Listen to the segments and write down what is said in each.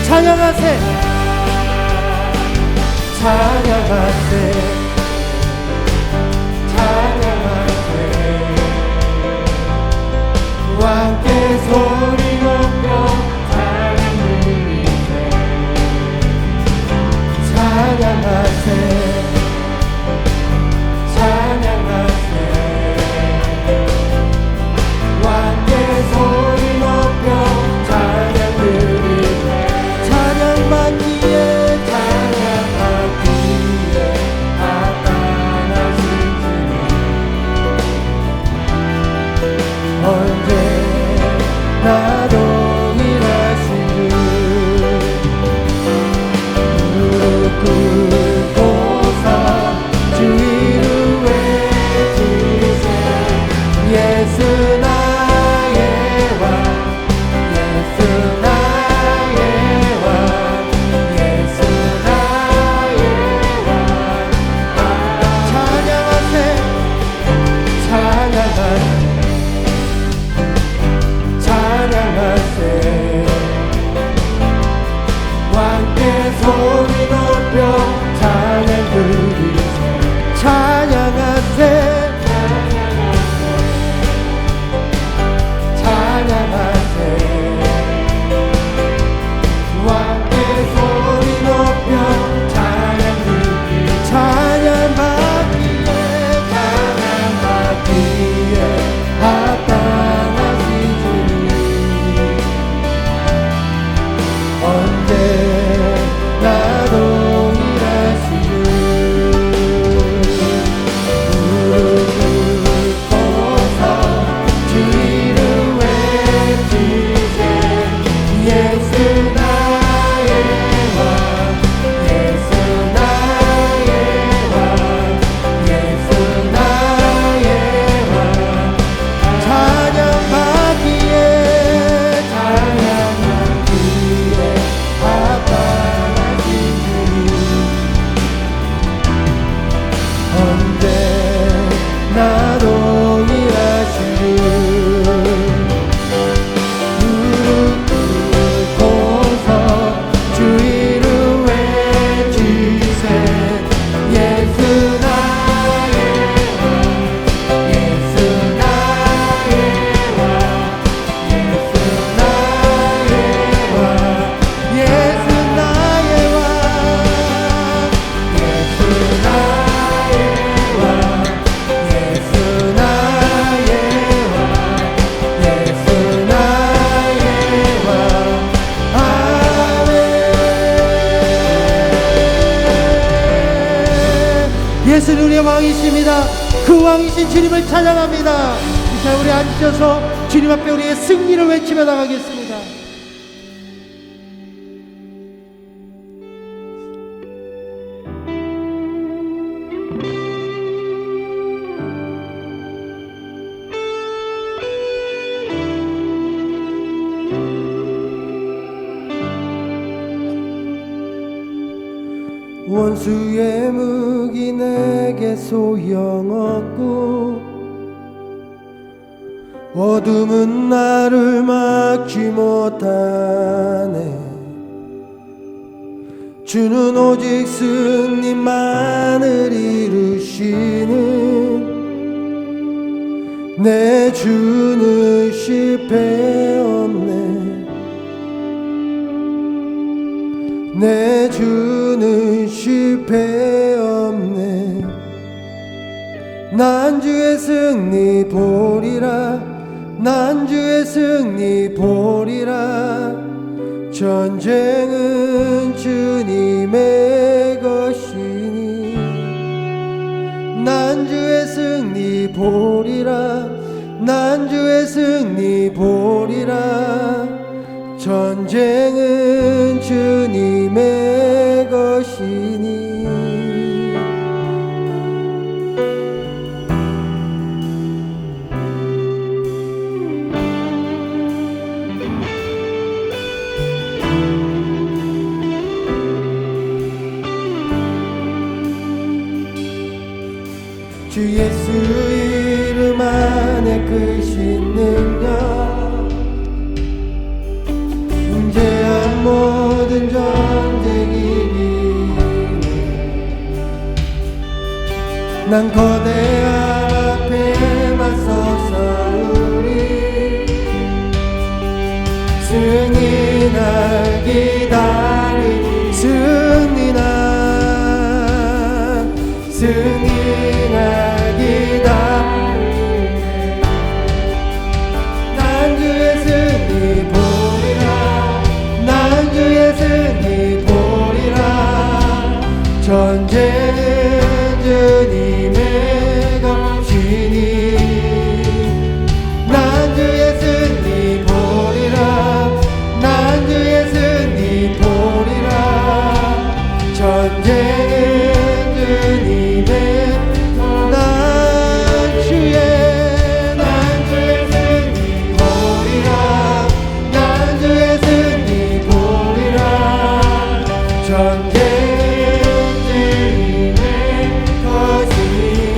찬양하세 예수는 우리의 왕이십니다. 그 왕이신 주님을 찬양합니다. 이 시간 우리 앉으셔서 주님 앞에 우리의 승리를 외치며 나가겠습니다. 원수의 무기 내게 소용없고 어둠은 나를 막지 못하네. 주는 오직 승리만을 이루시는 내 주는 실패 없네. 내 주는 실패 없네. 난 주의 승리 보리라. 난 주의 승리 보리라. 전쟁은 주님의 것이니 난 주의 승리 보리라. 난 주의 승리 보리라. 전쟁은 주님의 것이니. 주 예수 이름 안에 크신 능력 모든 전쟁 이기네. 난 거대한 앞에 맞서서 우리 승리날 기다리니 승리날 기다리네. 난 주의 승리 보리라. 난 주의 승리 보리라. 전쟁은 주님의 것이니 난 주의 승리 보리라. 난 주의 승리 보리라. 전쟁은 주님의 난 주의 승리 보리라. 난 주의 승리 보리라. 전쟁은 주님의 것이니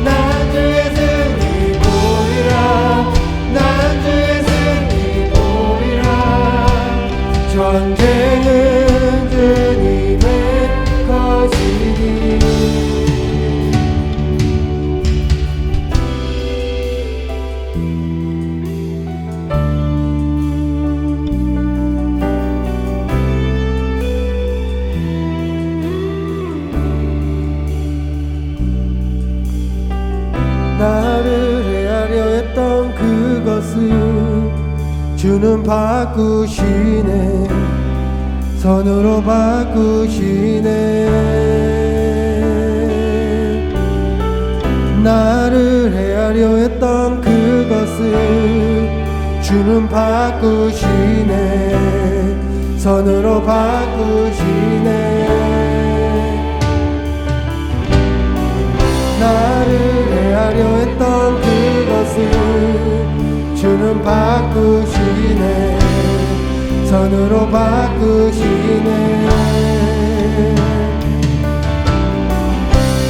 난 주의 승리 보리라. 난 주의 승리 보리라. 전쟁은 주님의 것이니. 나를 해하려 했던 그것을 주는 바꾸시네. 선으로 바꾸시네. 나를 해하려 했던 그것을 주는 바꾸시네. 선으로 바꾸시네. 나를 해하려 했던 그것을 주는 바꾸시네. 선으로 바꾸시네.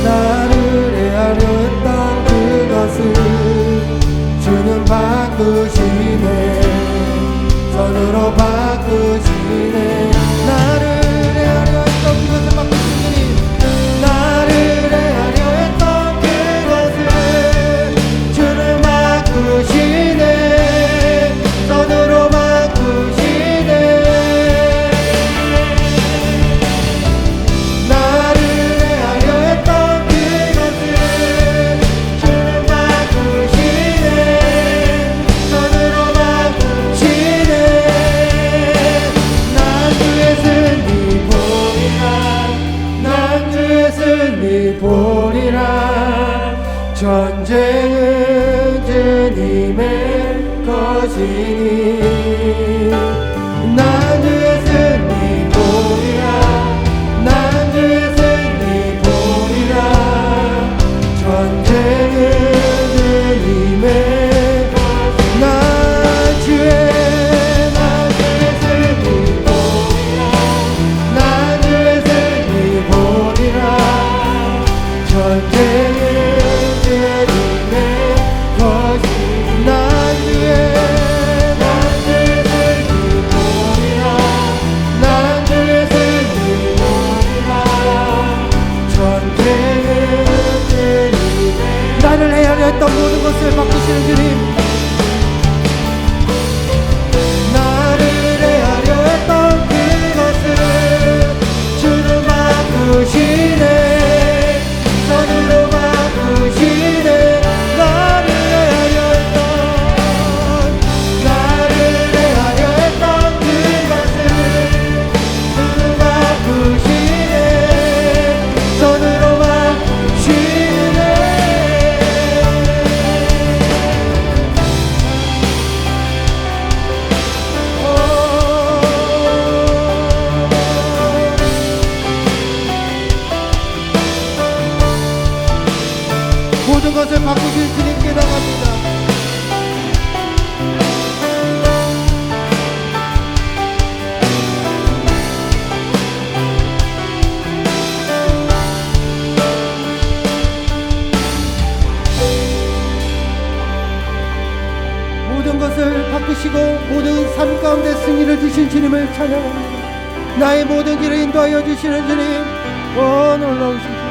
나를 해하려 했던 그것을 주는 바꾸시네. 선으로 바꾸시네. 나를 해하려 했던 그것을 바꾸시니 나를 해하려 했던 그것을 주는 바꾸시네. 선으로 바꾸시네. 나를 해하려 했던 그것을 주는 바꾸시네. 선으로 바꾸시네. 난 것이니 난 주의 승리 보리라 난 주의 승리 보리라 전쟁은 주님의 난 주의 승리 보리라 난 주의 승리 보리라 전쟁은 주님의 것이 난 주의 승리 보리라 난 주의 승리 보리라 전쟁은 주님의 나를 헤아려 했던 모든 것을 바꾸시는 주님, 나를 헤아려 했던 그것을 주는 바꾸시네 손으로 바꾸시네 나를 헤아려 했던 그것을 주는 바꾸시네 손으로 바꾸시네 모든 것을 바꾸실 주님께 나갑니다. 모든 것을 바꾸시고 모든 삶 가운데 승리를 주신 주님을 찬양합니다. 나의 모든 길을 인도하여 주시는 주님, 놀라우신 주님.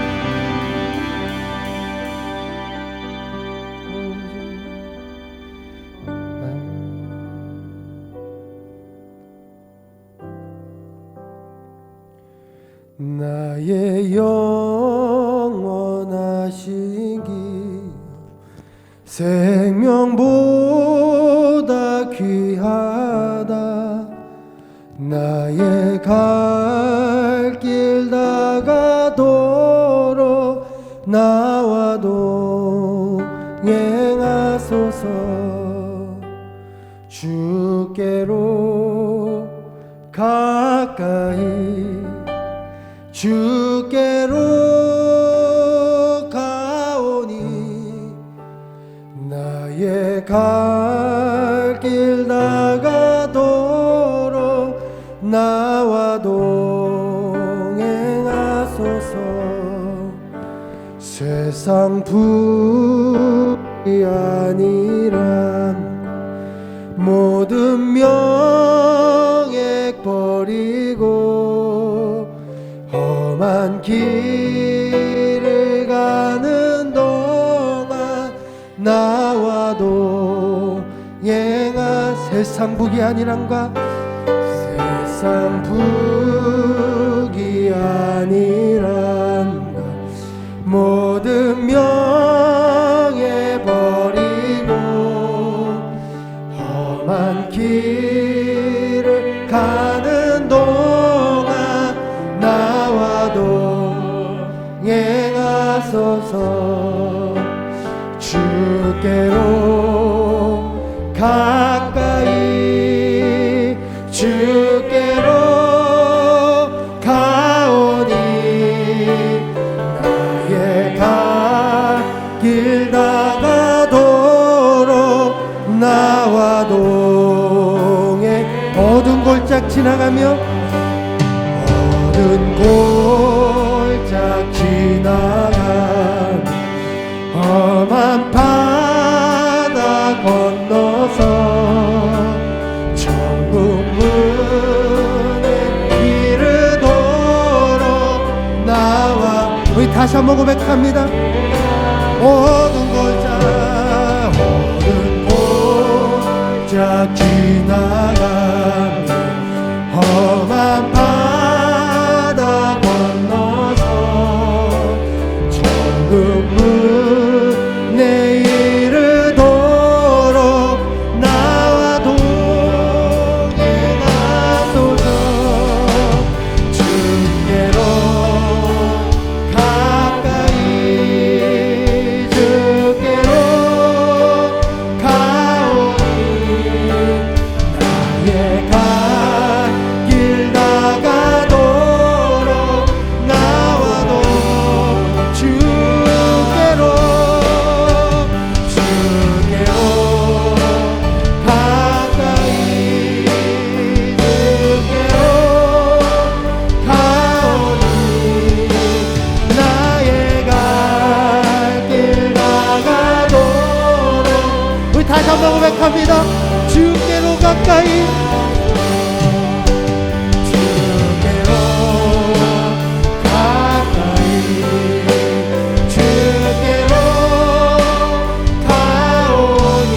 나의 영원하신 길 생명보다 귀하다 나의 갈 길 다가도록 나와 동행하소서 주께로 가까이 주께로 가오니 나의 갈 길 다가도록 나와 동행하소서 세상 불이 아니란 모든 명예 버리고 험한 길을 가는 동안 나와 동행하 세상 북이 아니란가 세상 북이 아니란가 모든 명예 버리고 험한 길을 가는 동안 나와 동행하소서 주께로 가까이 주께로 가오니 나의 갈 길 다가도록 나와 동행 어두운 골짝 지나가며 어두운 골짝 지나가 험한 바다 건너서 천국 문에 이르도록 나와 우리 다시 한번 고백합니다. 어두운 골짝 지나가며 험한 바다 건너서 천국 문에 이르도록 나와 동행하소서 주께로 가까이 주께로 가오니 고백합니다. 주께로 가까이, 주께로 가까이, 주께로 가오니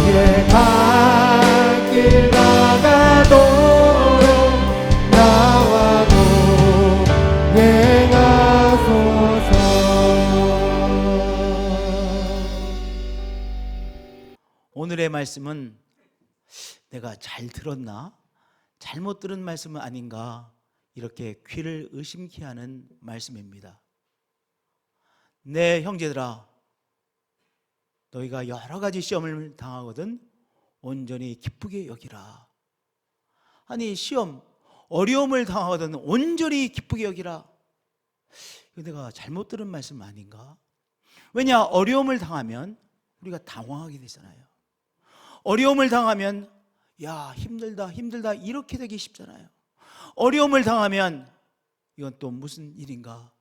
예 갓길 나가도록 나와도 행하소서. 오늘의 말씀은 내가 잘 들었나? 잘못 들은 말씀은 아닌가? 이렇게 귀를 의심케 하는 말씀입니다. 내 형제들아, 너희가 여러 가지 시험을 당하거든 온전히 기쁘게 여기라. 아니, 시험, 어려움을 당하거든 온전히 기쁘게 여기라. 이거 내가 잘못 들은 말씀 아닌가? 왜냐, 어려움을 당하면 우리가 당황하게 되잖아요. 어려움을 당하면 야, 힘들다 힘들다 이렇게 되기 쉽잖아요. 어려움을 당하면 이건 또 무슨 일인가?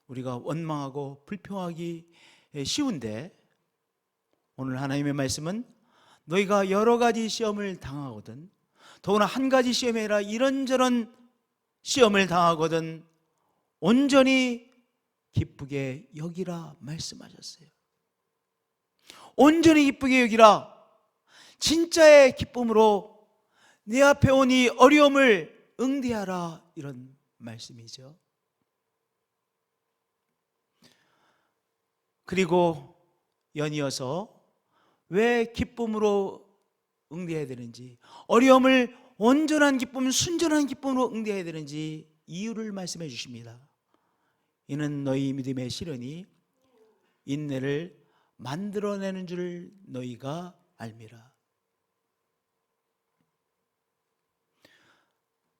우리가 원망하고 불평하기 쉬운데, 오늘 하나님의 말씀은 너희가 여러 가지 시험을 당하거든, 더구나 한 가지 시험이 아니라 이런저런 시험을 당하거든 온전히 기쁘게 여기라 말씀하셨어요. 온전히 기쁘게 여기라. 진짜의 기쁨으로 내 앞에 오니 어려움을 응대하라, 이런 말씀이죠. 그리고 연이어서 왜 기쁨으로 응대해야 되는지, 어려움을 온전한 기쁨, 순전한 기쁨으로 응대해야 되는지 이유를 말씀해 주십니다. 이는 너희 믿음의 시련이 인내를 만들어내는 줄 너희가 알미라.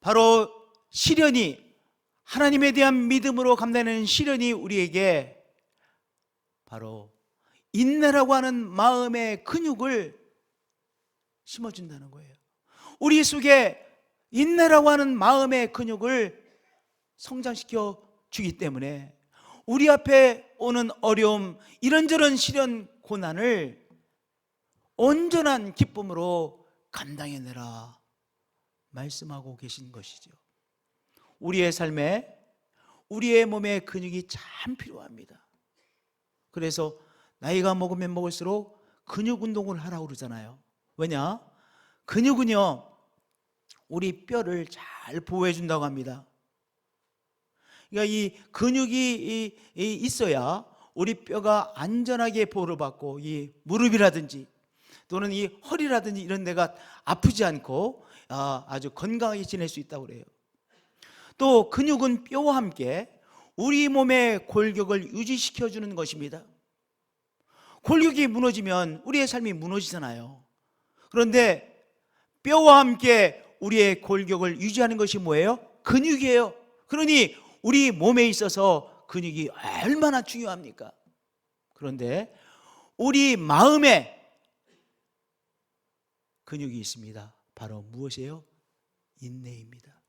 바로 시련이, 하나님에 대한 믿음으로 감당하는 시련이 우리에게 바로 인내라고 하는 마음의 근육을 심어준다는 거예요. 우리 속에 인내라고 하는 마음의 근육을 성장시켜 주기 때문에 우리 앞에 오는 어려움, 이런저런 시련, 고난을 온전한 기쁨으로 감당해내라 말씀하고 계신 것이죠. 우리의 삶에, 우리의 몸에 근육이 참 필요합니다. 그래서 나이가 먹으면 먹을수록 근육 운동을 하라고 그러잖아요. 왜냐? 근육은요, 우리 뼈를 잘 보호해 준다고 합니다. 그러니까 이 근육이 있어야 우리 뼈가 안전하게 보호를 받고, 이 무릎이라든지 또는 이 허리라든지 이런 데가 아프지 않고 아주 건강하게 지낼 수 있다고 그래요. 또 근육은 뼈와 함께 우리 몸의 골격을 유지시켜 주는 것입니다. 골격이 무너지면 우리의 삶이 무너지잖아요. 그런데 뼈와 함께 우리의 골격을 유지하는 것이 뭐예요? 근육이에요. 그러니 우리 몸에 있어서 근육이 얼마나 중요합니까? 그런데 우리 마음에 근육이 있습니다. 바로 무엇이에요? 인내입니다.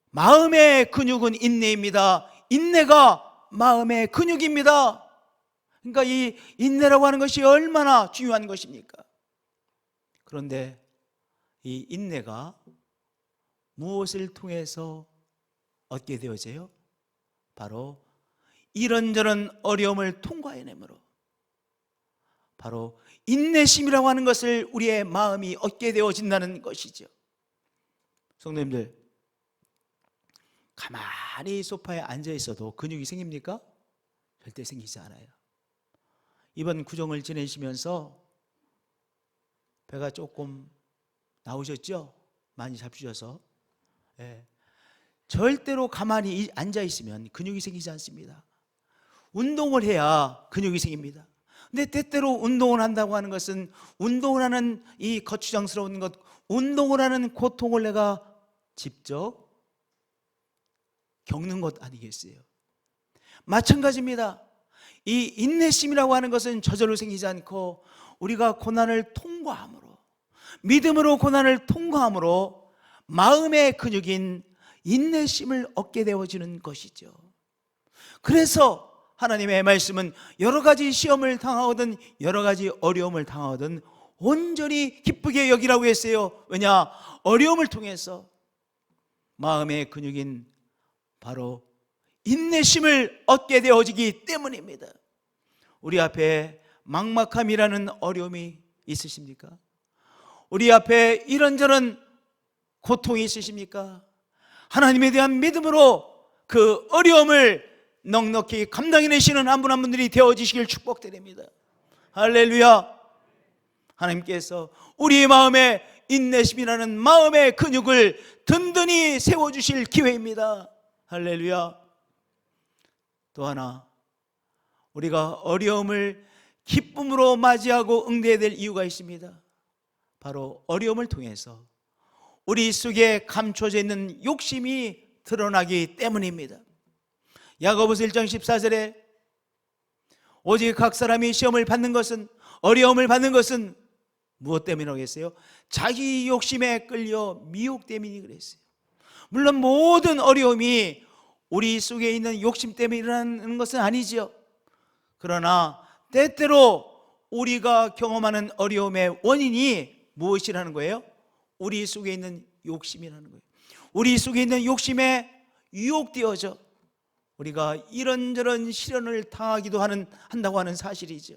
마음의 근육은 인내입니다. 인내가 마음의 근육입니다. 그러니까 이 인내라고 하는 것이 얼마나 중요한 것입니까? 그런데 이 인내가 무엇을 통해서 얻게 되어져요? 바로 이런저런 어려움을 통과해내므로, 바로 인내심이라고 하는 것을 우리의 마음이 얻게 되어진다는 것이죠. 성도님들, 가만히 소파에 앉아 있어도 근육이 생깁니까? 절대 생기지 않아요. 이번 구정을 지내시면서 배가 조금 나오셨죠? 많이 잡수셔서. 절대로 가만히 앉아 있으면 근육이 생기지 않습니다. 운동을 해야 근육이 생깁니다. 근데 때때로 운동을 한다고 하는 것은, 운동을 하는 이 거추장스러운 것, 운동을 하는 고통을 내가 직접 겪는 것 아니겠어요? 마찬가지입니다. 이 인내심이라고 하는 것은 저절로 생기지 않고 우리가 고난을 통과함으로, 믿음으로 고난을 통과함으로 마음의 근육인 인내심을 얻게 되어지는 것이죠. 그래서 하나님의 말씀은 여러 가지 시험을 당하거든, 여러 가지 어려움을 당하거든 온전히 기쁘게 여기라고 했어요. 왜냐? 어려움을 통해서 마음의 근육인 바로 인내심을 얻게 되어지기 때문입니다. 우리 앞에 막막함이라는 어려움이 있으십니까? 우리 앞에 이런저런 고통이 있으십니까? 하나님에 대한 믿음으로 그 어려움을 넉넉히 감당해내시는 한 분 한 분들이 되어지시길 축복드립니다. 할렐루야. 하나님께서 우리 마음에 인내심이라는 마음의 근육을 든든히 세워주실 기회입니다. 할렐루야. 또 하나, 우리가 어려움을 기쁨으로 맞이하고 응대해야 될 이유가 있습니다. 바로 어려움을 통해서 우리 속에 감춰져 있는 욕심이 드러나기 때문입니다. 야고보서 1장 14절에 오직 각 사람이 시험을 받는 것은, 어려움을 받는 것은 무엇 때문이라고 했어요? 자기 욕심에 끌려 미혹 때문이 그랬어요. 물론 모든 어려움이 우리 속에 있는 욕심 때문에 일어나는 것은 아니죠. 그러나 때때로 우리가 경험하는 어려움의 원인이 무엇이라는 거예요? 우리 속에 있는 욕심이라는 거예요. 우리 속에 있는 욕심에 유혹되어져 우리가 이런저런 시련을 당하기도 한다고 하는 사실이죠.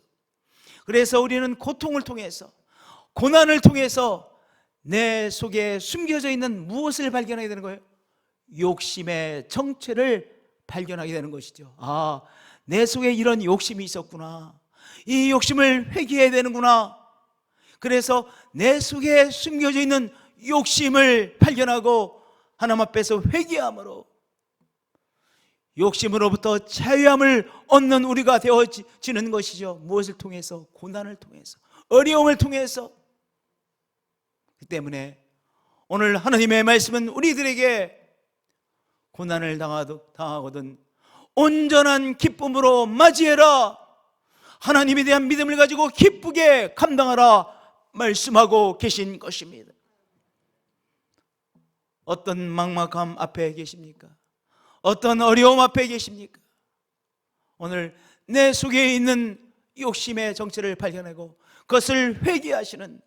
그래서 우리는 고통을 통해서, 고난을 통해서 내 속에 숨겨져 있는 무엇을 발견하게 되는 거예요? 욕심의 정체를 발견하게 되는 것이죠. 아, 내 속에 이런 욕심이 있었구나. 이 욕심을 회개해야 되는구나. 그래서 내 속에 숨겨져 있는 욕심을 발견하고 하나님 앞에서 회개함으로 욕심으로부터 자유함을 얻는 우리가 되어지는 것이죠. 무엇을 통해서? 고난을 통해서, 어려움을 통해서. 그 때문에 오늘 하나님의 말씀은 우리들에게 고난을 당하거든 온전한 기쁨으로 맞이해라, 하나님에 대한 믿음을 가지고 기쁘게 감당하라 말씀하고 계신 것입니다. 어떤 막막함 앞에 계십니까? 어떤 어려움 앞에 계십니까? 오늘 내 속에 있는 욕심의 정체를 발견하고 그것을 회개하시는,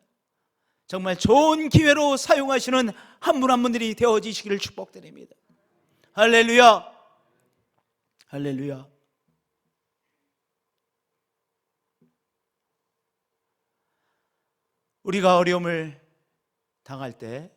정말 좋은 기회로 사용하시는 한 분 한 분들이 되어지시기를 축복드립니다. 할렐루야. 할렐루야. 우리가 어려움을 당할 때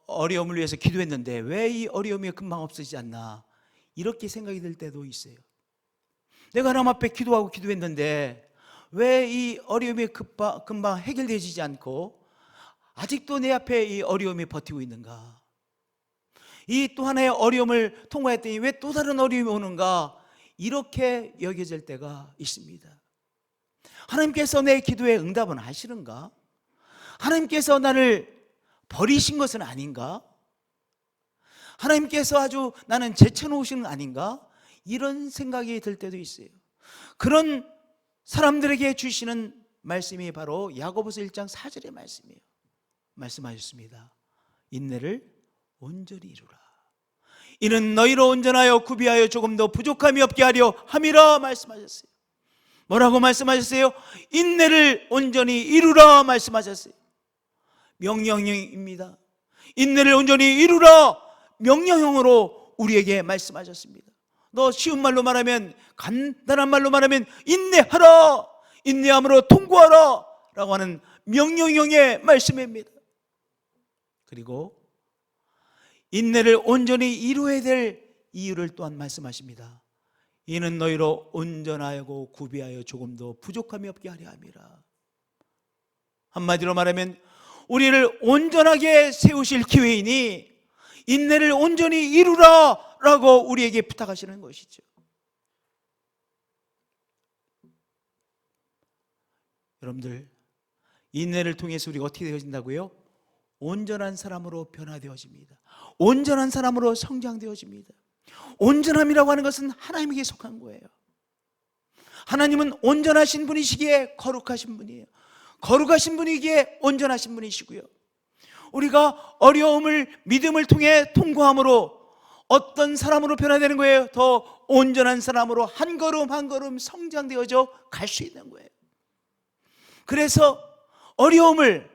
어려움을 위해서 기도했는데 왜 이 어려움이 금방 없어지지 않나, 이렇게 생각이 들 때도 있어요. 내가 하나님 앞에 기도했는데 왜 이 어려움이 금방 해결되지 않고 아직도 내 앞에 이 어려움이 버티고 있는가? 이 또 하나의 어려움을 통과했더니 왜 또 다른 어려움이 오는가? 이렇게 여겨질 때가 있습니다. 하나님께서 내 기도에 응답은 하시는가? 하나님께서 나를 버리신 것은 아닌가? 하나님께서 아주 나는 제쳐놓으시는 거 아닌가? 이런 생각이 들 때도 있어요. 그런 사람들에게 주시는 말씀이 바로 야고보서 1장 4절의 말씀이에요. 말씀하셨습니다. 인내를 온전히 이루라. 이는 너희로 온전하여 구비하여 조금 더 부족함이 없게 하려 함이라 말씀하셨어요. 뭐라고 말씀하셨어요? 인내를 온전히 이루라 말씀하셨어요. 명령형입니다. 인내를 온전히 이루라 명령형으로 우리에게 말씀하셨습니다. 너 쉬운 말로 말하면, 간단한 말로 말하면 인내하라, 인내함으로 통과하라 라고 하는 명령형의 말씀입니다. 그리고 인내를 온전히 이루어야 될 이유를 또한 말씀하십니다. 이는 너희로 온전하고 구비하여 조금도 부족함이 없게 하려 함이라. 한마디로 말하면 우리를 온전하게 세우실 기회이니 인내를 온전히 이루라 라고 우리에게 부탁하시는 것이죠. 여러분들, 인내를 통해서 우리가 어떻게 되어진다고요? 온전한 사람으로 변화되어집니다. 온전한 사람으로 성장되어집니다. 온전함이라고 하는 것은 하나님에게 속한 거예요. 하나님은 온전하신 분이시기에 거룩하신 분이에요. 거룩하신 분이기에 온전하신 분이시고요. 우리가 어려움을 믿음을 통해 통과함으로 어떤 사람으로 변화되는 거예요? 더 온전한 사람으로 한 걸음 한 걸음 성장되어져 갈 수 있는 거예요. 그래서 어려움을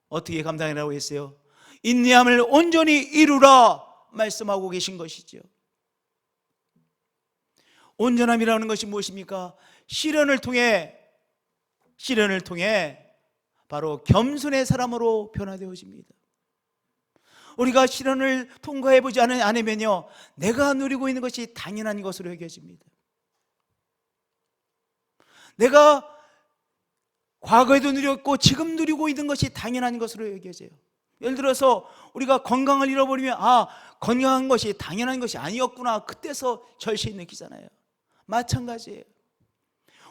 어떻게 감당하라고 했어요? 인내함을 온전히 이루라 말씀하고 계신 것이죠. 온전함이라는 것이 무엇입니까? 시련을 통해 바로 겸손의 사람으로 변화되어집니다. 우리가 시련을 통과해보지 않으면요, 내가 누리고 있는 것이 당연한 것으로 여겨집니다. 내가 과거에도 누렸고 지금 누리고 있는 것이 당연한 것으로 여겨져요. 예를 들어서 우리가 건강을 잃어버리면 건강한 것이 당연한 것이 아니었구나, 그때서 절실히 느끼잖아요. 마찬가지예요.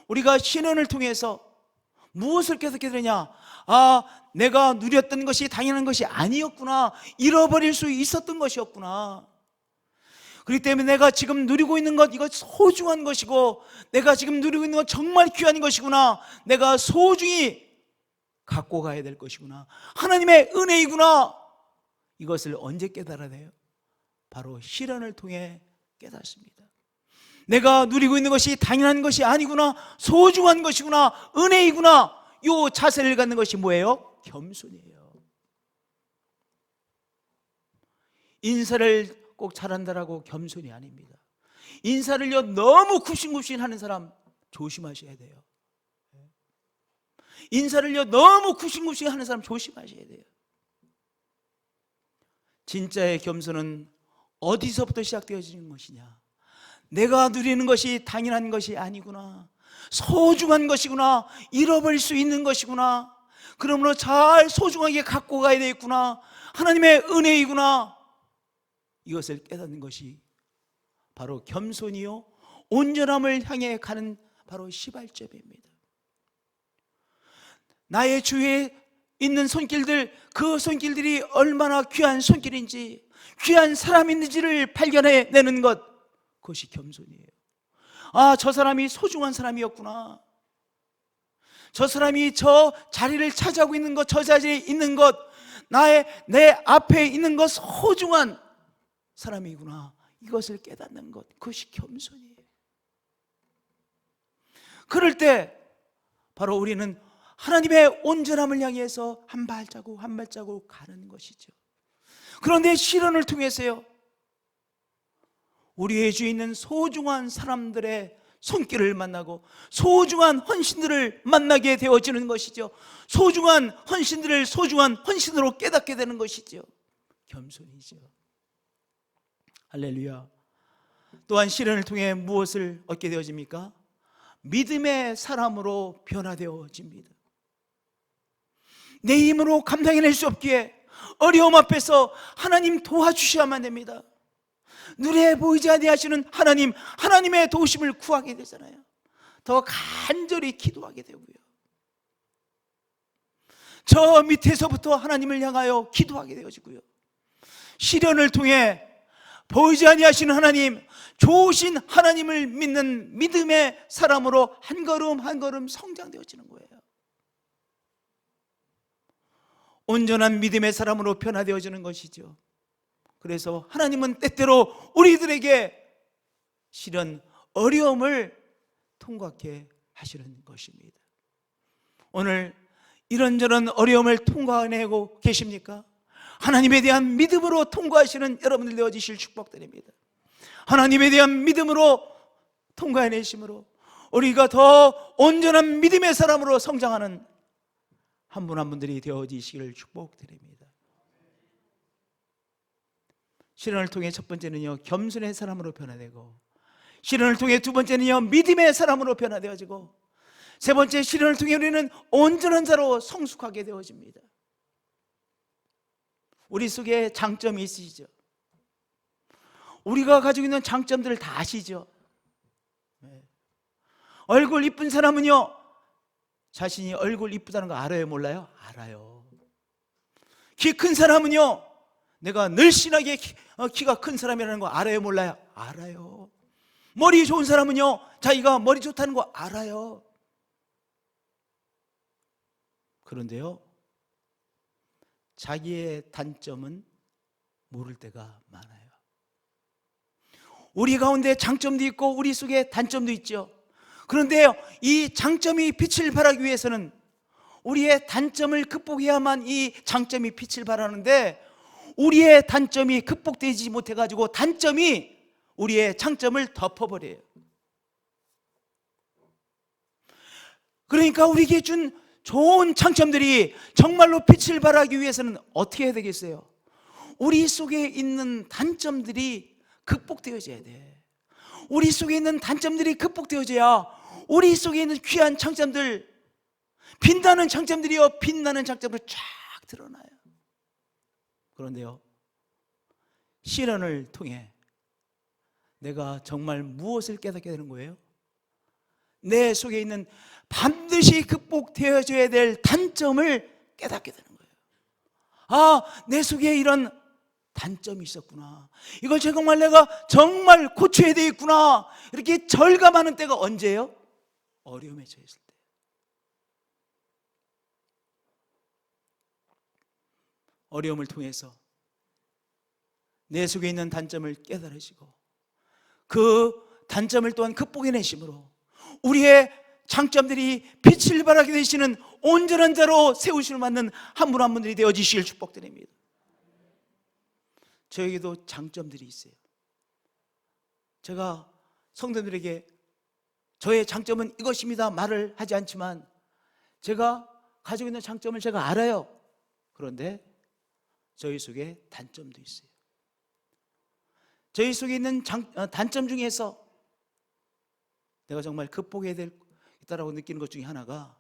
우리가 시련을 통해서 무엇을 깨닫게 되냐? 내가 누렸던 것이 당연한 것이 아니었구나, 잃어버릴 수 있었던 것이었구나. 그렇기 때문에 내가 지금 누리고 있는 것, 이거 소중한 것이고, 내가 지금 누리고 있는 것 정말 귀한 것이구나, 내가 소중히 갖고 가야 될 것이구나, 하나님의 은혜이구나. 이것을 언제 깨달아내요? 바로 시련을 통해 깨닫습니다. 내가 누리고 있는 것이 당연한 것이 아니구나, 소중한 것이구나, 은혜이구나. 이 자세를 갖는 것이 뭐예요? 겸손이에요. 인사를 꼭 잘한다라고 겸손이 아닙니다. 인사를요 너무 굽신굽신하는 사람 조심하셔야 돼요. 인사를요 너무 굽신굽신하는 사람 조심하셔야 돼요. 진짜의 겸손은 어디서부터 시작되어지는 것이냐? 내가 누리는 것이 당연한 것이 아니구나, 소중한 것이구나, 잃어버릴 수 있는 것이구나, 그러므로 잘 소중하게 갖고 가야 되겠구나, 하나님의 은혜이구나. 이것을 깨닫는 것이 바로 겸손이요 온전함을 향해 가는 바로 시발점입니다. 나의 주위에 있는 손길들, 그 손길들이 얼마나 귀한 손길인지, 귀한 사람인지를 발견해내는 것, 그것이 겸손이에요. 저 사람이 소중한 사람이었구나, 저 사람이 저 자리를 차지하고 있는 것, 저 자리에 있는 것, 내 앞에 있는 것 소중한 사람이구나, 이것을 깨닫는 것, 그것이 겸손이에요. 그럴 때 바로 우리는 하나님의 온전함을 향해서 한 발자국 한 발자국 가는 것이죠. 그런데 시련을 통해서요, 우리의 주위에 있는 소중한 사람들의 손길을 만나고 소중한 헌신들을 만나게 되어지는 것이죠. 소중한 헌신들을 소중한 헌신으로 깨닫게 되는 것이죠. 겸손이죠. 할렐루야. 또한 시련을 통해 무엇을 얻게 되어집니까? 믿음의 사람으로 변화되어집니다. 내 힘으로 감당해낼 수 없기에 어려움 앞에서 하나님 도와주셔야만 됩니다. 눈에 보이지 아니하시는 하나님의 도우심을 구하게 되잖아요. 더 간절히 기도하게 되고요, 저 밑에서부터 하나님을 향하여 기도하게 되어지고요, 시련을 통해 보이지 아니하시는 하나님, 좋으신 하나님을 믿는 믿음의 사람으로 한 걸음 한 걸음 성장되어지는 거예요. 온전한 믿음의 사람으로 변화되어지는 것이죠. 그래서 하나님은 때때로 우리들에게 시련, 어려움을 통과하게 하시는 것입니다. 오늘 이런저런 어려움을 통과해내고 계십니까? 하나님에 대한 믿음으로 통과하시는 여러분들 되어지실 축복드립니다. 하나님에 대한 믿음으로 통과해내심으로 우리가 더 온전한 믿음의 사람으로 성장하는 한 분 한 분들이 되어지시기를 축복드립니다. 시련을 통해 첫 번째는요, 겸손의 사람으로 변화되고, 시련을 통해 두 번째는요, 믿음의 사람으로 변화되어지고, 세 번째, 시련을 통해 우리는 온전한 자로 성숙하게 되어집니다. 우리 속에 장점이 있으시죠? 우리가 가지고 있는 장점들을 다 아시죠? 얼굴 이쁜 사람은요, 자신이 얼굴 이쁘다는 거 알아요, 몰라요? 알아요. 키 큰 사람은요, 내가 늘씬하게 키가 큰 사람이라는 거 알아요, 몰라요? 알아요. 머리 좋은 사람은요, 자기가 머리 좋다는 거 알아요. 그런데요, 자기의 단점은 모를 때가 많아요. 우리 가운데 장점도 있고 우리 속에 단점도 있죠. 그런데 이 장점이 빛을 발하기 위해서는 우리의 단점을 극복해야만 이 장점이 빛을 발하는데, 우리의 단점이 극복되지 못해가지고 단점이 우리의 장점을 덮어버려요. 그러니까 우리에게 준 좋은 장점들이 정말로 빛을 발하기 위해서는 어떻게 해야 되겠어요? 우리 속에 있는 단점들이 극복되어져야 돼. 우리 속에 있는 단점들이 극복되어져야 우리 속에 있는 귀한 장점들, 빛나는 장점들이요, 빛나는 장점을 쫙 드러나요. 그런데요, 시련을 통해 내가 정말 무엇을 깨닫게 되는 거예요? 내 속에 있는 반드시 극복되어져야 될 단점을 깨닫게 되는 거예요. 아, 내 속에 이런 단점이 있었구나. 이걸 정말 내가 정말 고쳐야 되겠구나. 이렇게 절감하는 때가 언제예요? 어려움에 처했을 때. 어려움을 통해서 내 속에 있는 단점을 깨달으시고 그 단점을 또한 극복해내심으로 우리의 장점들이 빛을 발하게 되시는 온전한 자로 세우심을 받는 한 분 한 분들이 되어지시길 축복드립니다. 저에게도 장점들이 있어요. 제가 성도들에게 저의 장점은 이것입니다 말을 하지 않지만 제가 가지고 있는 장점을 제가 알아요. 그런데 저희 속에 단점도 있어요. 저희 속에 있는 단점 중에서 내가 정말 극복해야 되겠다라고 느끼는 것 중에 하나가,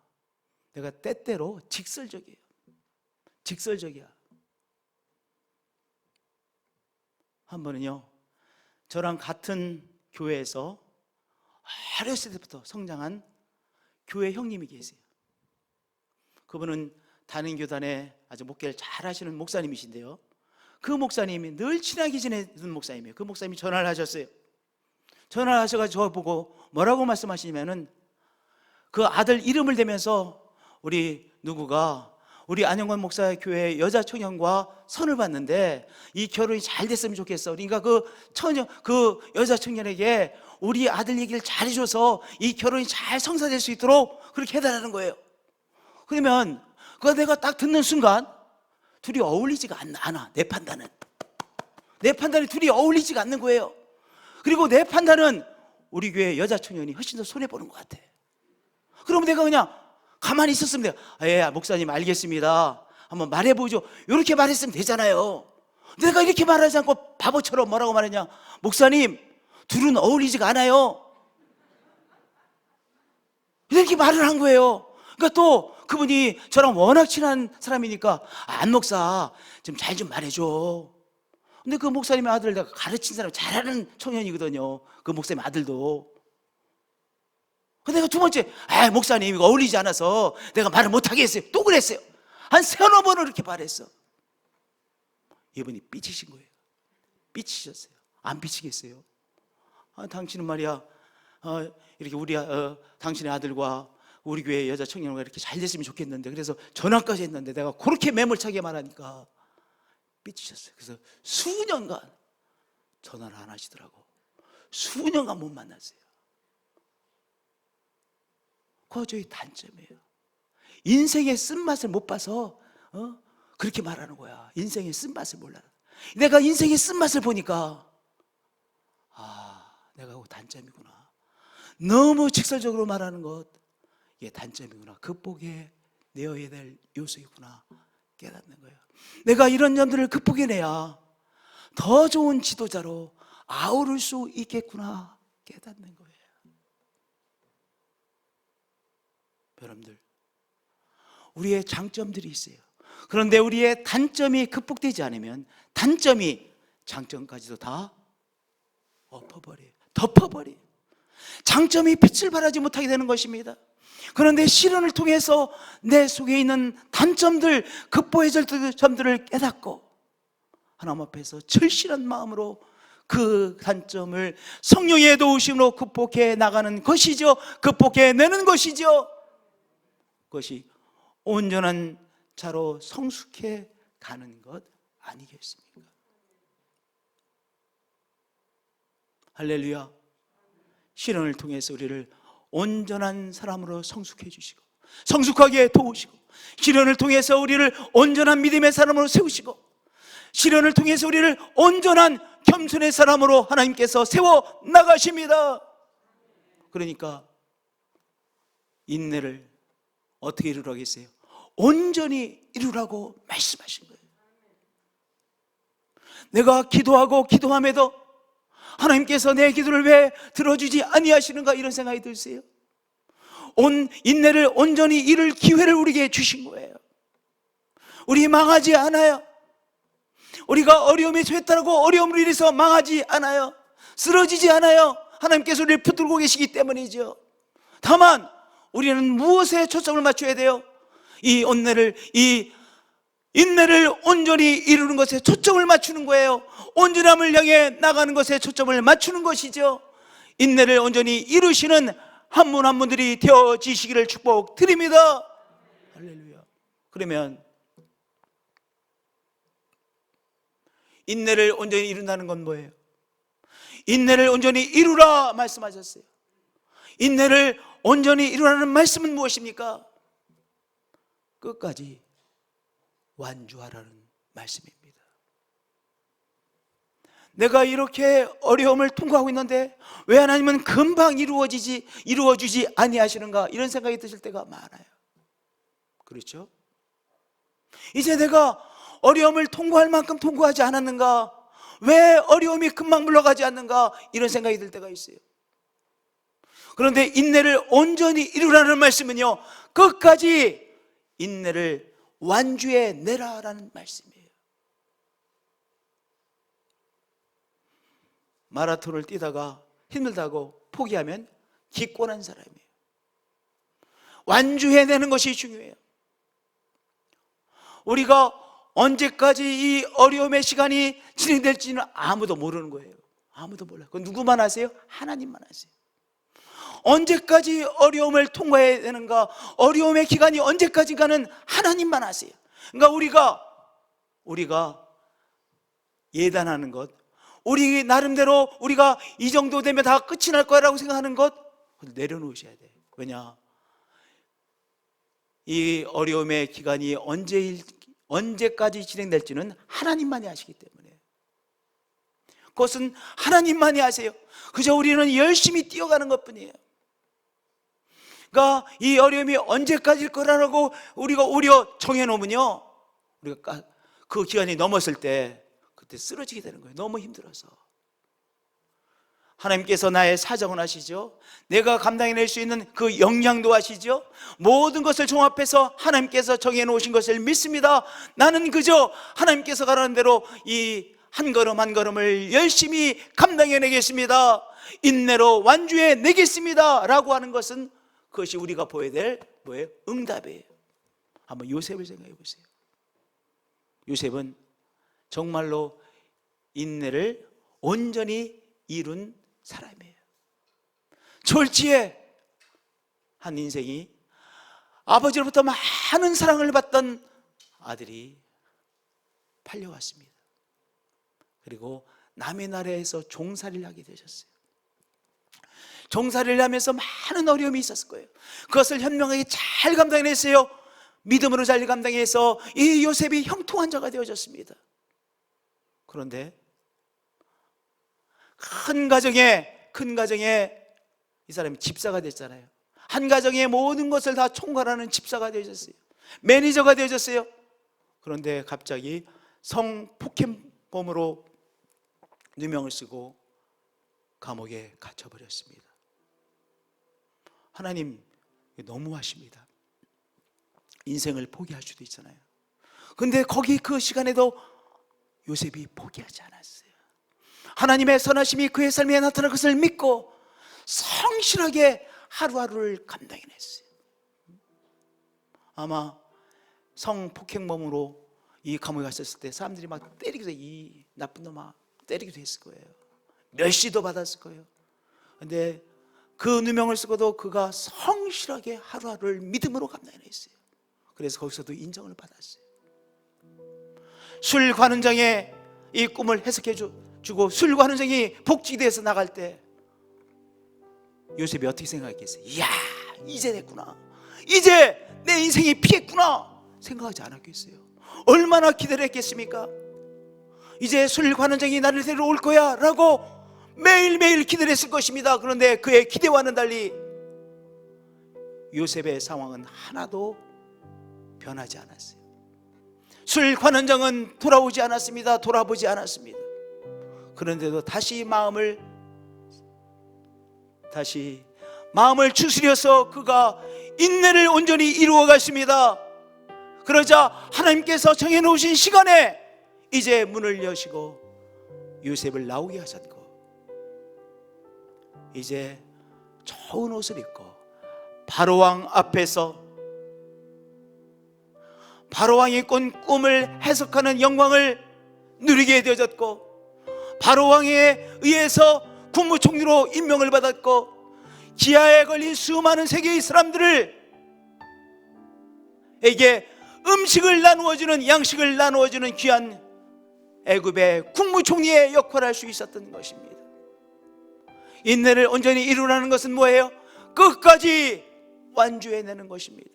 내가 때때로 직설적이에요. 직설적이야. 한 번은요, 저랑 같은 교회에서 어렸을 때부터 성장한 교회 형님이 계세요. 그분은 단인교단에 아주 목회를 잘 하시는 목사님이신데요, 그 목사님이 늘 친하게 지내는 목사님이에요. 그 목사님이 전화를 하셨어요. 전화를 하셔가지고 저보고 뭐라고 말씀하시냐면은, 그 아들 이름을 대면서 우리 누구가 우리 안영권 목사 교회 여자 청년과 선을 봤는데 이 결혼이 잘 됐으면 좋겠어. 그러니까 그 여자 청년에게 우리 아들 얘기를 잘 해줘서 이 결혼이 잘 성사될 수 있도록 그렇게 해달라는 거예요. 그러면 그거 내가 딱 듣는 순간 둘이 어울리지가 않아. 내 판단이 둘이 어울리지가 않는 거예요. 그리고 내 판단은 우리 교회 여자 청년이 훨씬 더 손해보는 것 같아. 그러면 내가 그냥 가만히 있었으면 돼요. 예, 목사님 알겠습니다. 한번 말해보죠. 이렇게 말했으면 되잖아요. 내가 이렇게 말하지 않고 바보처럼 뭐라고 말했냐, 목사님 둘은 어울리지가 않아요. 이렇게 말을 한 거예요. 그러니까 또 그분이 저랑 워낙 친한 사람이니까, 안 목사 좀 잘 좀 말해줘. 근데 그 목사님의 아들을 내가 가르친 사람, 잘하는 청년이거든요. 그 목사님 아들도. 근데 내가 두 번째, 목사님 이거 어울리지 않아서 내가 말을 못하게 했어요. 또 그랬어요. 한 세너 번을 이렇게 말했어. 이분이 삐치신 거예요. 삐치셨어요. 안 삐치겠어요? 당신은 말이야, 이렇게 우리 당신의 아들과 우리 교회 여자 청년과 이렇게 잘 됐으면 좋겠는데, 그래서 전화까지 했는데 내가 그렇게 매몰차게 말하니까 삐치셨어요. 그래서 수년간 전화를 안 하시더라고. 수년간 못 만났어요. 그거 저희 단점이에요. 인생의 쓴맛을 못 봐서 그렇게 말하는 거야. 인생의 쓴맛을 몰라. 내가 인생의 쓴맛을 보니까 내가 그 단점이구나. 너무 직설적으로 말하는 것, 이게 단점이구나. 극복해 내어야 될 요소이구나 깨닫는 거예요. 내가 이런 점들을 극복해내야 더 좋은 지도자로 아우를 수 있겠구나 깨닫는 거예요. 여러분들, 우리의 장점들이 있어요. 그런데 우리의 단점이 극복되지 않으면 단점이 장점까지도 다 덮어버려요. 장점이 빛을 발하지 못하게 되는 것입니다. 그런데 시련을 통해서 내 속에 있는 단점들, 극복해야 될 점들을 깨닫고 하나님 앞에서 절실한 마음으로 그 단점을 성령의 도우심으로 극복해 나가는 것이죠. 극복해 내는 것이죠. 그것이 온전한 자로 성숙해 가는 것 아니겠습니까? 할렐루야. 시련을 통해서 우리를 온전한 사람으로 성숙해 주시고 성숙하게 도우시고, 시련을 통해서 우리를 온전한 믿음의 사람으로 세우시고, 시련을 통해서 우리를 온전한 겸손의 사람으로 하나님께서 세워 나가십니다. 그러니까 인내를 어떻게 이루라겠어요? 온전히 이루라고 말씀하신 거예요. 내가 기도하고 기도함에도 하나님께서 내 기도를 왜 들어주지 아니하시는가, 이런 생각이 드세요? 인내를 온전히 이룰 기회를 우리에게 주신 거예요. 우리 망하지 않아요. 우리가 어려움에 처했다고 어려움을 인해서 망하지 않아요. 쓰러지지 않아요. 하나님께서 우리를 붙들고 계시기 때문이죠. 다만 우리는 무엇에 초점을 맞춰야 돼요? 이 인내를 온전히 이루는 것에 초점을 맞추는 거예요. 온전함을 향해 나가는 것에 초점을 맞추는 것이죠. 인내를 온전히 이루시는 한 분 한 분들이 되어지시기를 축복드립니다. 할렐루야. 그러면 인내를 온전히 이룬다는 건 뭐예요? 인내를 온전히 이루라 말씀하셨어요. 인내를 온전히 이루라는 말씀은 무엇입니까? 끝까지 완주하라는 말씀입니다. 내가 이렇게 어려움을 통과하고 있는데 왜 하나님은 금방 이루어주지 아니하시는가, 이런 생각이 드실 때가 많아요. 그렇죠? 이제 내가 어려움을 통과할 만큼 통과하지 않았는가, 왜 어려움이 금방 물러가지 않는가, 이런 생각이 들 때가 있어요. 그런데 인내를 온전히 이루라는 말씀은요, 끝까지 인내를 완주해 내라라는 말씀이에요. 마라톤을 뛰다가 힘들다고 포기하면 기권한 사람이에요. 완주해내는 것이 중요해요. 우리가 언제까지 이 어려움의 시간이 진행될지는 아무도 모르는 거예요. 아무도 몰라요. 그건 누구만 아세요? 하나님만 아세요. 언제까지 어려움을 통과해야 되는가, 어려움의 기간이 언제까지인가는 하나님만 아세요. 그러니까 우리가 예단하는 것, 우리 나름대로 우리가 이 정도 되면 다 끝이 날 거라고 생각하는 것 내려놓으셔야 돼요. 왜냐? 이 어려움의 기간이 언제까지 진행될지는 하나님만이 아시기 때문에, 그것은 하나님만이 아세요. 그저 우리는 열심히 뛰어가는 것뿐이에요. 그러니까 이 어려움이 언제까지일 거라고 우리가 오히려 정해놓으면요, 우리가 그 기간이 넘었을 때 그때 쓰러지게 되는 거예요. 너무 힘들어서. 하나님께서 나의 사정을 아시죠? 내가 감당해낼 수 있는 그 역량도 아시죠? 모든 것을 종합해서 하나님께서 정해놓으신 것을 믿습니다. 나는 그저 하나님께서 가라는 대로 이 한 걸음 한 걸음을 열심히 감당해내겠습니다. 인내로 완주해 내겠습니다 라고 하는 것은, 그것이 우리가 보여야 될 뭐예요? 응답이에요. 한번 요셉을 생각해 보세요. 요셉은 정말로 인내를 온전히 이룬 사람이에요. 졸지에 한 인생이 아버지로부터 많은 사랑을 받던 아들이 팔려왔습니다. 그리고 남의 나라에서 종살이를 하게 되셨어요. 종살이를 하면서 많은 어려움이 있었을 거예요. 그것을 현명하게 잘 감당했어요. 믿음으로 잘 감당해서 이 요셉이 형통한 자가 되어졌습니다. 그런데 큰 가정에 이 사람이 집사가 됐잖아요. 한 가정의 모든 것을 다 총괄하는 집사가 되어졌어요. 매니저가 되어졌어요. 그런데 갑자기 성폭행범으로 누명을 쓰고 감옥에 갇혀버렸습니다. 하나님 너무하십니다. 인생을 포기할 수도 있잖아요. 근데 거기 그 시간에도 요셉이 포기하지 않았어요. 하나님의 선하심이 그의 삶에 나타날 것을 믿고 성실하게 하루하루를 감당해냈어요. 아마 성폭행범으로 이 감옥에 갔었을 때 사람들이 막 때리기도, 이 나쁜 놈아 때리기도 했을 거예요. 멸시도 받았을 거예요. 근데 그 누명을 쓰고도 그가 성실하게 하루하루를 믿음으로 감당해냈어요. 그래서 거기서도 인정을 받았어요. 술 관원장의 이 꿈을 해석해 주고 술 관원장이 복직돼서 나갈 때 요셉이 어떻게 생각했겠어요? 이야, 이제 됐구나, 이제 내 인생이 피했구나 생각하지 않았겠어요? 얼마나 기대를 했겠습니까? 이제 술 관원장이 나를 데려올 거야 라고 매일매일 기대를 했을 것입니다. 그런데 그의 기대와는 달리 요셉의 상황은 하나도 변하지 않았어요. 술 관원장은 돌아오지 않았습니다. 돌아보지 않았습니다. 그런데도 다시 마음을 추스려서 그가 인내를 온전히 이루어 갔습니다. 그러자 하나님께서 정해놓으신 시간에 이제 문을 여시고 요셉을 나오게 하셨고, 이제 좋은 옷을 입고 바로왕 앞에서 바로왕이 꾼 꿈을 해석하는 영광을 누리게 되어졌고, 바로왕에 의해서 국무총리로 임명을 받았고, 기아에 걸린 수많은 세계의 사람들에게 음식을 나누어주는, 양식을 나누어주는 귀한 애굽의 국무총리의 역할을 할 수 있었던 것입니다. 인내를 온전히 이루라는 것은 뭐예요? 끝까지 완주해내는 것입니다.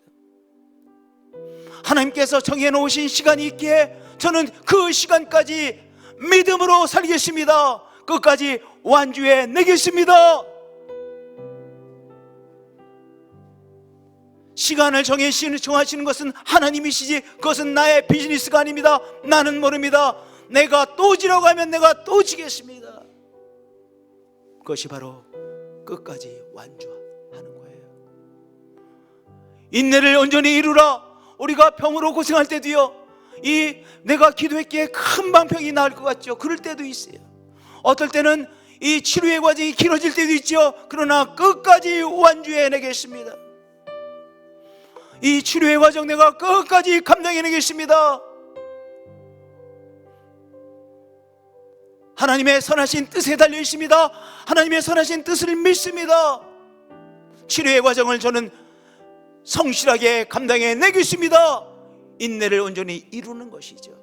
하나님께서 정해놓으신 시간이 있기에 저는 그 시간까지 믿음으로 살겠습니다. 끝까지 완주해내겠습니다. 시간을 정하시는 것은 하나님이시지 그것은 나의 비즈니스가 아닙니다. 나는 모릅니다. 내가 또 지라고 하면 내가 또 지겠습니다. 그것이 바로 끝까지 완주하는 거예요. 인내를 온전히 이루라. 우리가 병으로 고생할 때도요, 내가 기도했기에 큰 방병이 나을 것 같죠. 그럴 때도 있어요. 어떨 때는 이 치료의 과정이 길어질 때도 있죠. 그러나 끝까지 완주해내겠습니다. 이 치료의 과정 내가 끝까지 감당해내겠습니다. 하나님의 선하신 뜻에 달려 있습니다. 하나님의 선하신 뜻을 믿습니다. 치료의 과정을 저는 성실하게 감당해내겠습니다. 인내를 온전히 이루는 것이죠.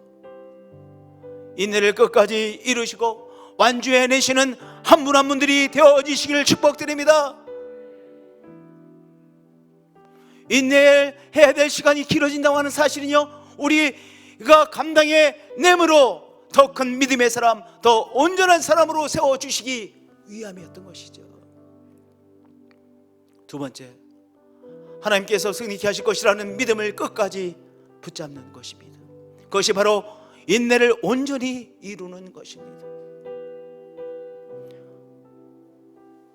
인내를 끝까지 이루시고 완주해내시는 한 분 한 분들이 되어지시기를 축복드립니다. 인내해야 될 시간이 길어진다고 하는 사실은요, 우리가 감당해내므로 더 큰 믿음의 사람, 더 온전한 사람으로 세워주시기 위함이었던 것이죠. 두 번째, 하나님께서 승리케 하실 것이라는 믿음을 끝까지 붙잡는 것입니다. 그것이 바로 인내를 온전히 이루는 것입니다.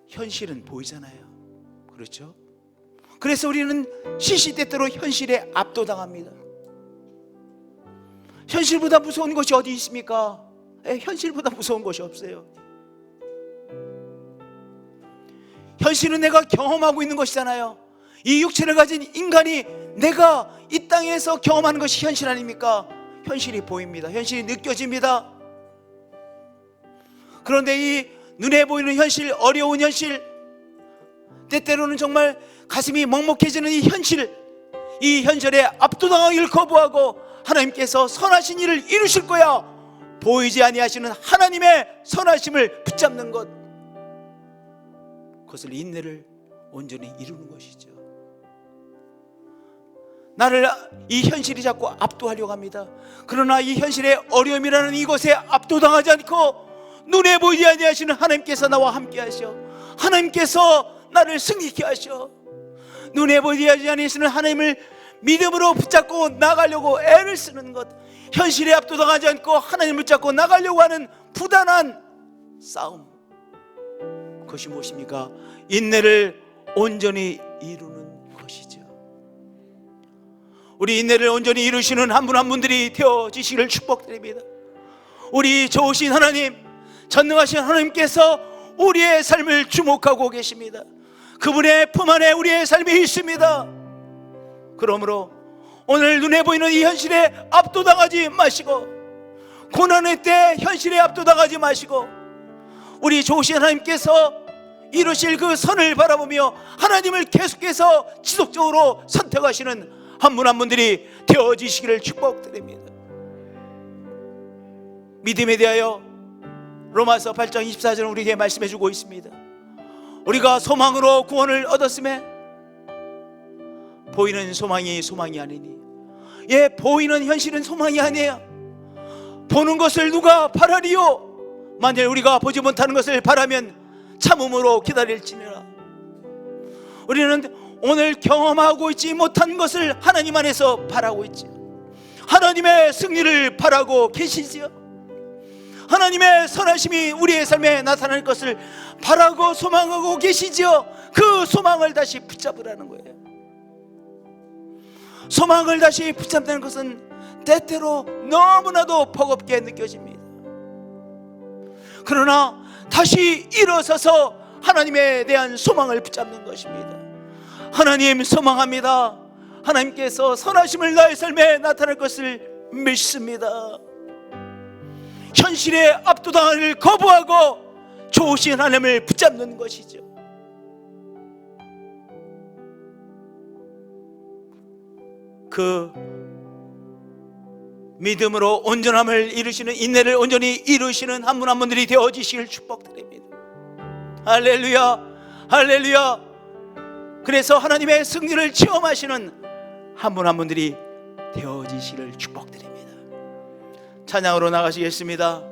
현실은 보이잖아요. 그렇죠? 그래서 우리는 시시때때로 현실에 압도당합니다. 현실보다 무서운 것이 어디 있습니까? 현실보다 무서운 것이 없어요. 현실은 내가 경험하고 있는 것이잖아요. 이 육체를 가진 인간이 내가 이 땅에서 경험하는 것이 현실 아닙니까? 현실이 보입니다. 현실이 느껴집니다. 그런데 이 눈에 보이는 현실, 어려운 현실, 때때로는 정말 가슴이 먹먹해지는 이 현실에 압도당하기를 거부하고 하나님께서 선하신 일을 이루실 거야, 보이지 아니하시는 하나님의 선하심을 붙잡는 것, 그것을 인내를 온전히 이루는 것이죠. 나를 이 현실이 자꾸 압도하려고 합니다. 그러나 이 현실의 어려움이라는 이것에 압도당하지 않고 눈에 보이지 아니하시는 하나님께서 나와 함께 하셔, 하나님께서 나를 승리케 하셔, 눈에 보이지 아니하시는 하나님을 믿음으로 붙잡고 나가려고 애를 쓰는 것, 현실에 압도당하지 않고 하나님을 붙잡고 나가려고 하는 부단한 싸움, 그것이 무엇입니까? 인내를 온전히 이루는 것이죠. 우리 인내를 온전히 이루시는 한 분 한 분들이 되어지시기를 축복드립니다. 우리 좋으신 하나님, 전능하신 하나님께서 우리의 삶을 주목하고 계십니다. 그분의 품 안에 우리의 삶이 있습니다. 그러므로 오늘 눈에 보이는 이 현실에 압도당하지 마시고, 고난의 때 현실에 압도당하지 마시고, 우리 좋으신 하나님께서 이루실 그 선을 바라보며 하나님을 계속해서 지속적으로 선택하시는 한 분 한 분들이 되어지시기를 축복드립니다. 믿음에 대하여 로마서 8장 24절은 우리에게 말씀해 주고 있습니다. 우리가 소망으로 구원을 얻었음에 보이는 소망이 아니니, 보이는 현실은 소망이 아니에요. 보는 것을 누가 바라리요? 만일 우리가 보지 못하는 것을 바라면 참음으로 기다릴지니라. 우리는 오늘 경험하고 있지 못한 것을 하나님 안에서 바라고 있지요. 하나님의 승리를 바라고 계시지요. 하나님의 선하심이 우리의 삶에 나타날 것을 바라고 소망하고 계시지요. 그 소망을 다시 붙잡으라는 거예요. 소망을 다시 붙잡는 것은 때때로 너무나도 버겁게 느껴집니다. 그러나 다시 일어서서 하나님에 대한 소망을 붙잡는 것입니다. 하나님 소망합니다. 하나님께서 선하심을 나의 삶에 나타날 것을 믿습니다. 현실의 압도당을 거부하고 좋으신 하나님을 붙잡는 것이죠. 그 믿음으로 온전함을 이루시는, 인내를 온전히 이루시는 한 분 한 분들이 되어지시길 축복드립니다. 할렐루야, 할렐루야. 그래서 하나님의 승리를 체험하시는 한 분 한 분들이 되어지시기를 축복드립니다. 찬양으로 나가시겠습니다.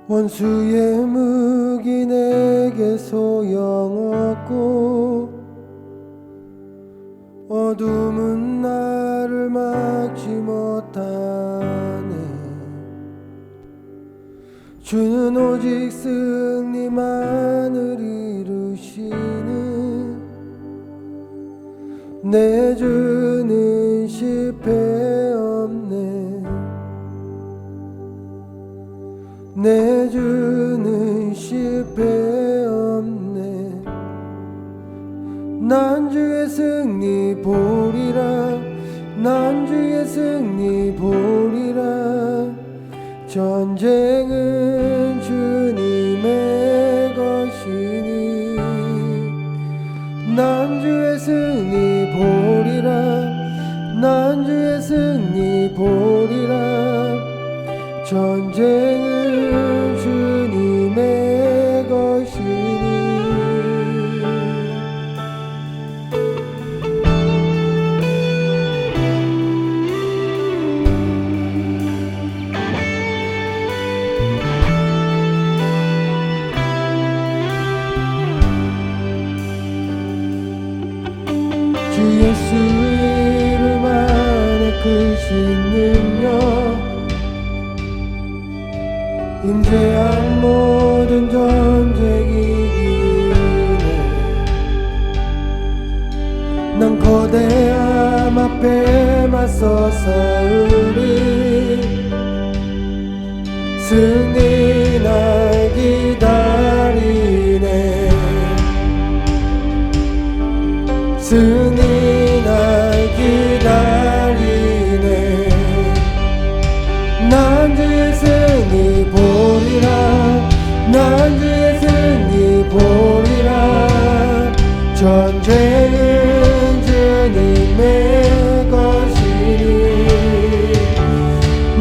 원수의 무기 내게 소용없고 어둠은 나를 막지 못하네. 주는 오직 승리만을 이루시는 내 주는 실패 없네. 내 주는 실패 없네. 난 주의 승리 보리라. 난 주의 승리 보리라. 전쟁은 주님의 것이니 난 주의 승리 보리라. 난 주의 승리 보리라. 전쟁은 주님의 것이니. 주 예수 이름 안에 크신 능력 임재한 모든 전쟁 이기네. 난 거대함 앞에 맞서 싸우리. 승리 날 기다리네. 승리 날 기다리네. 난 주의 승리 보리라. 난 주의 승리 보리라. 전쟁은 주님의 것이니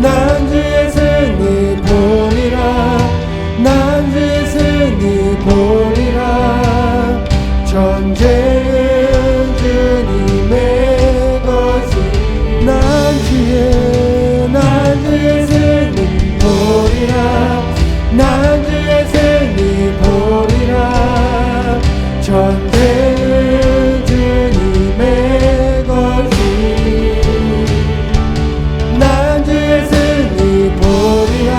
난 주의 승리 보리라. 난 주의 승리 보리라. 전쟁은 주님의 것이니 난 주의 승리 보리라. 난 주의 승리 보리라. 전쟁은 주님의 것이니 난 주의 승리 보리라.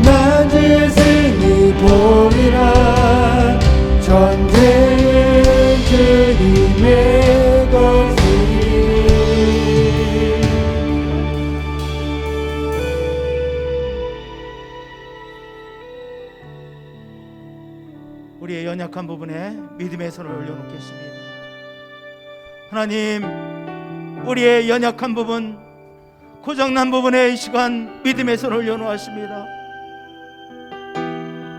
난 주의 승리 보리라. 전쟁은 주님의 것이니. 우리의 연약한 부분에 믿음의 손을 올려놓겠습니다. 하나님, 우리의 연약한 부분, 고장난 부분에 이 시간 믿음의 손을 올려놓았습니다.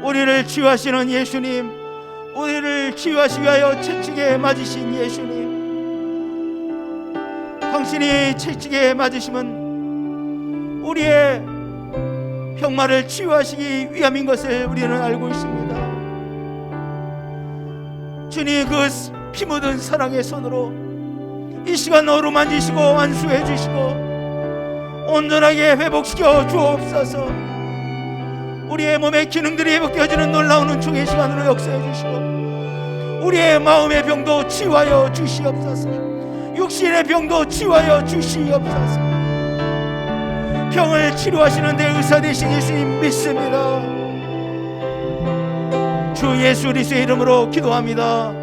우리를 치유하시는 예수님, 우리를 치유하시기 위하여 채찍에 맞으신 예수님, 당신이 채찍에 맞으심은 우리의 병마를 치유하시기 위함인 것을 우리는 알고 있습니다. 주님, 그 피 묻은 사랑의 손으로 이 시간 어루만지시고 안수해 주시고 온전하게 회복시켜 주옵소서. 우리의 몸의 기능들이 회복되어지는 놀라운 은총의 시간으로 역사해 주시고 우리의 마음의 병도 치유하여 주시옵소서. 육신의 병도 치유하여 주시옵소서. 병을 치료하시는데 의사 되신 예수님 믿습니다. 주 예수 그리스도의 이름으로 기도합니다.